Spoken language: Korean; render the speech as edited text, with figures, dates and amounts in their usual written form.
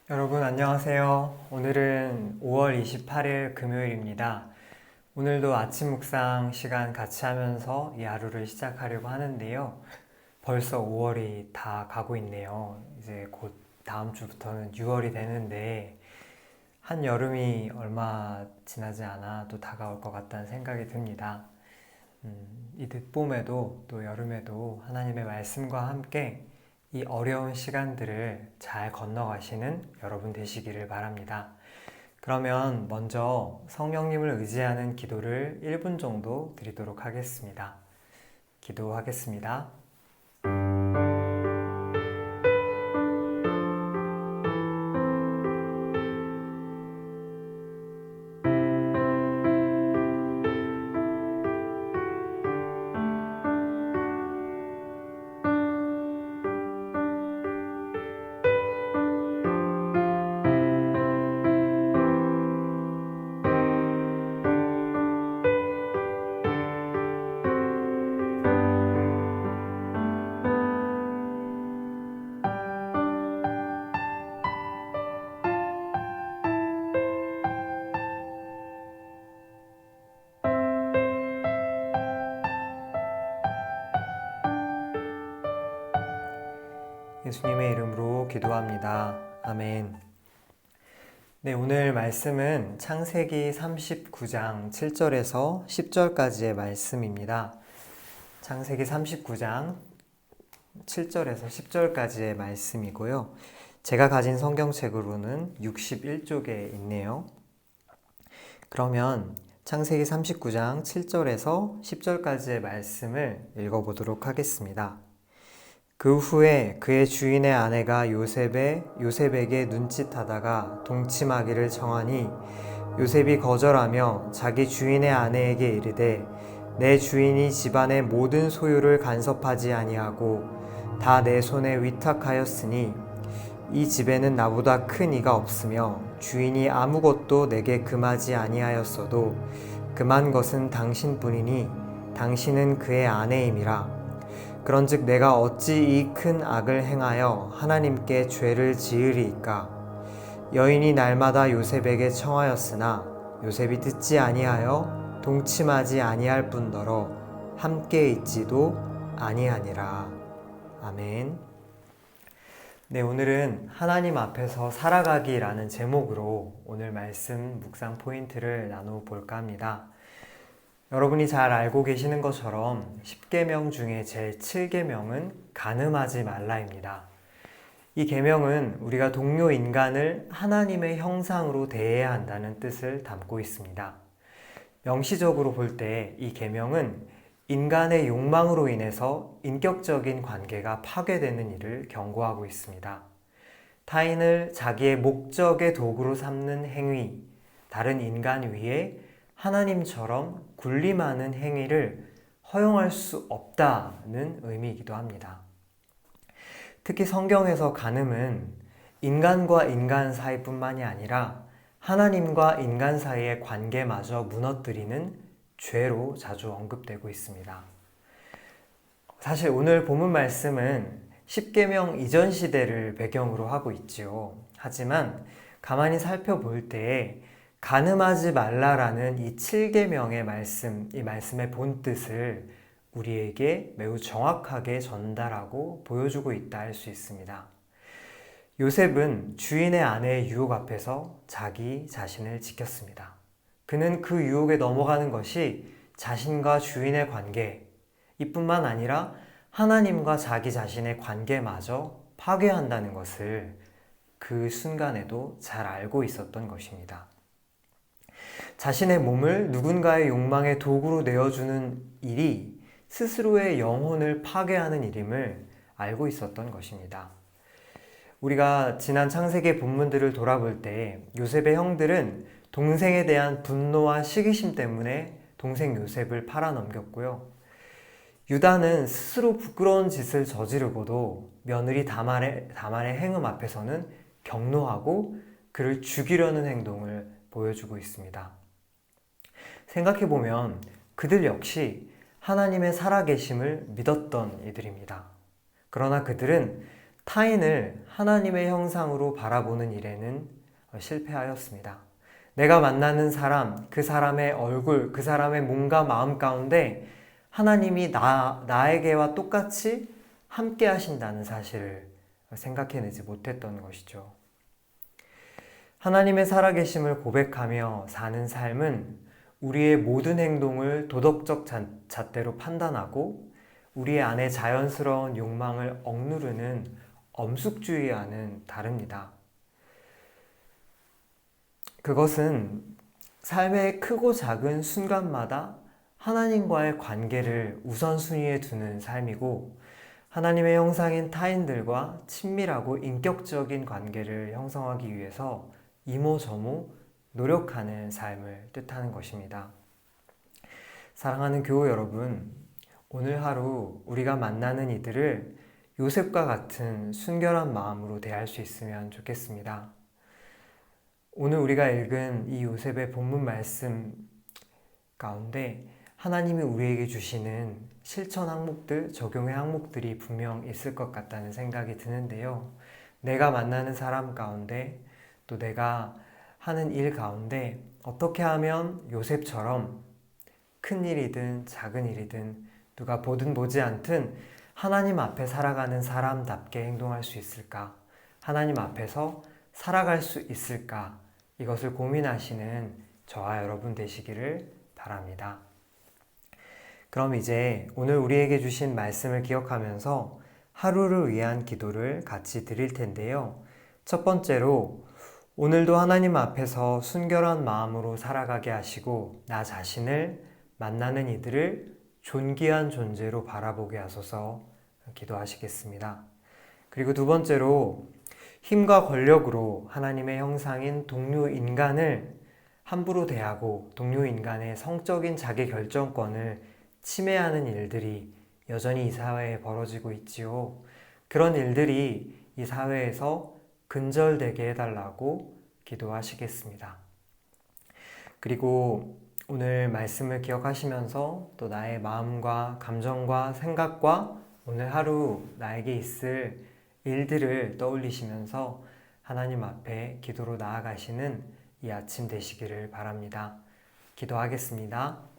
여러분 안녕하세요. 오늘은 5월 28일 금요일입니다. 오늘도 아침 묵상 시간 같이 하면서 이 하루를 시작하려고 하는데요. 벌써 5월이 다 가고 있네요. 이제 곧 다음 주부터는 6월이 되는데 한여름이 얼마 지나지 않아 또 다가올 것 같다는 생각이 듭니다. 이 늦봄에도 또 여름에도 하나님의 말씀과 함께 이 어려운 시간들을 잘 건너가시는 여러분 되시기를 바랍니다. 그러면 먼저 성령님을 의지하는 기도를 1분 정도 드리도록 하겠습니다. 기도하겠습니다. 예수님의 이름으로 기도합니다. 아멘. 네, 오늘 말씀은 창세기 39장 7절에서 10절까지의 말씀입니다. 창세기 39장 7절에서 10절까지의 말씀이고요. 제가 가진 성경책으로는 61쪽에 있네요. 그러면 창세기 39장 7절에서 10절까지의 말씀을 읽어보도록 하겠습니다. 그 후에 그의 주인의 아내가 요셉에게 눈짓하다가 동침하기를 청하니 요셉이 거절하며 자기 주인의 아내에게 이르되 내 주인이 집안의 모든 소유를 간섭하지 아니하고 다 내 손에 위탁하였으니 이 집에는 나보다 큰 이가 없으며 주인이 아무것도 내게 금하지 아니하였어도 금한 것은 당신뿐이니 당신은 그의 아내임이라. 그런즉 내가 어찌 이 큰 악을 행하여 하나님께 죄를 지으리이까. 여인이 날마다 요셉에게 청하였으나 요셉이 듣지 아니하여 동침하지 아니할 뿐더러 함께 있지도 아니하니라. 아멘. 네, 오늘은 하나님 앞에서 살아가기라는 제목으로 오늘 말씀 묵상 포인트를 나눠볼까 합니다. 여러분이 잘 알고 계시는 것처럼 10계명 중에 제7계명은 간음하지 말라입니다. 이 계명은 우리가 동료 인간을 하나님의 형상으로 대해야 한다는 뜻을 담고 있습니다. 명시적으로 볼 때 이 계명은 인간의 욕망으로 인해서 인격적인 관계가 파괴되는 일을 경고하고 있습니다. 타인을 자기의 목적의 도구로 삼는 행위, 다른 인간 위에 하나님처럼 군림하는 행위를 허용할 수 없다는 의미이기도 합니다. 특히 성경에서 간음은 인간과 인간 사이뿐만이 아니라 하나님과 인간 사이의 관계마저 무너뜨리는 죄로 자주 언급되고 있습니다. 사실 오늘 본문 말씀은 10계명 이전 시대를 배경으로 하고 있지요. 하지만 가만히 살펴볼 때 간음하지 말라라는 이 7계명의 말씀, 이 말씀의 본뜻을 우리에게 매우 정확하게 전달하고 보여주고 있다 할 수 있습니다. 요셉은 주인의 아내의 유혹 앞에서 자기 자신을 지켰습니다. 그는 그 유혹에 넘어가는 것이 자신과 주인의 관계, 이뿐만 아니라 하나님과 자기 자신의 관계마저 파괴한다는 것을 그 순간에도 잘 알고 있었던 것입니다. 자신의 몸을 누군가의 욕망의 도구로 내어주는 일이 스스로의 영혼을 파괴하는 일임을 알고 있었던 것입니다. 우리가 지난 창세기 본문들을 돌아볼 때 요셉의 형들은 동생에 대한 분노와 시기심 때문에 동생 요셉을 팔아넘겼고요. 유다는 스스로 부끄러운 짓을 저지르고도 며느리 다말의 행음 앞에서는 경노하고 그를 죽이려는 행동을 보여주고 있습니다. 생각해보면 그들 역시 하나님의 살아계심을 믿었던 이들입니다. 그러나 그들은 타인을 하나님의 형상으로 바라보는 일에는 실패하였습니다. 내가 만나는 사람, 그 사람의 얼굴, 그 사람의 몸과 마음 가운데 하나님이 나에게와 똑같이 함께 하신다는 사실을 생각해내지 못했던 것이죠. 하나님의 살아계심을 고백하며 사는 삶은 우리의 모든 행동을 도덕적 잣대로 판단하고 우리의 안에 자연스러운 욕망을 억누르는 엄숙주의와는 다릅니다. 그것은 삶의 크고 작은 순간마다 하나님과의 관계를 우선순위에 두는 삶이고 하나님의 형상인 타인들과 친밀하고 인격적인 관계를 형성하기 위해서 이모저모 노력하는 삶을 뜻하는 것입니다. 사랑하는 교우 여러분, 오늘 하루 우리가 만나는 이들을 요셉과 같은 순결한 마음으로 대할 수 있으면 좋겠습니다. 오늘 우리가 읽은 이 요셉의 본문 말씀 가운데 하나님이 우리에게 주시는 실천 항목들, 적용의 항목들이 분명 있을 것 같다는 생각이 드는데요. 내가 만나는 사람 가운데 또 내가 하는 일 가운데 어떻게 하면 요셉처럼 큰 일이든 작은 일이든 누가 보든 보지 않든 하나님 앞에 살아가는 사람답게 행동할 수 있을까? 하나님 앞에서 살아갈 수 있을까? 이것을 고민하시는 저와 여러분 되시기를 바랍니다. 그럼 이제 오늘 우리에게 주신 말씀을 기억하면서 하루를 위한 기도를 같이 드릴 텐데요. 첫 번째로 오늘도 하나님 앞에서 순결한 마음으로 살아가게 하시고 나 자신을 만나는 이들을 존귀한 존재로 바라보게 하소서 기도하시겠습니다. 그리고 두 번째로 힘과 권력으로 하나님의 형상인 동료 인간을 함부로 대하고 동료 인간의 성적인 자기 결정권을 침해하는 일들이 여전히 이 사회에 벌어지고 있지요. 그런 일들이 이 사회에서 근절되게 해달라고 기도하시겠습니다. 그리고 오늘 말씀을 기억하시면서 또 나의 마음과 감정과 생각과 오늘 하루 나에게 있을 일들을 떠올리시면서 하나님 앞에 기도로 나아가시는 이 아침 되시기를 바랍니다. 기도하겠습니다.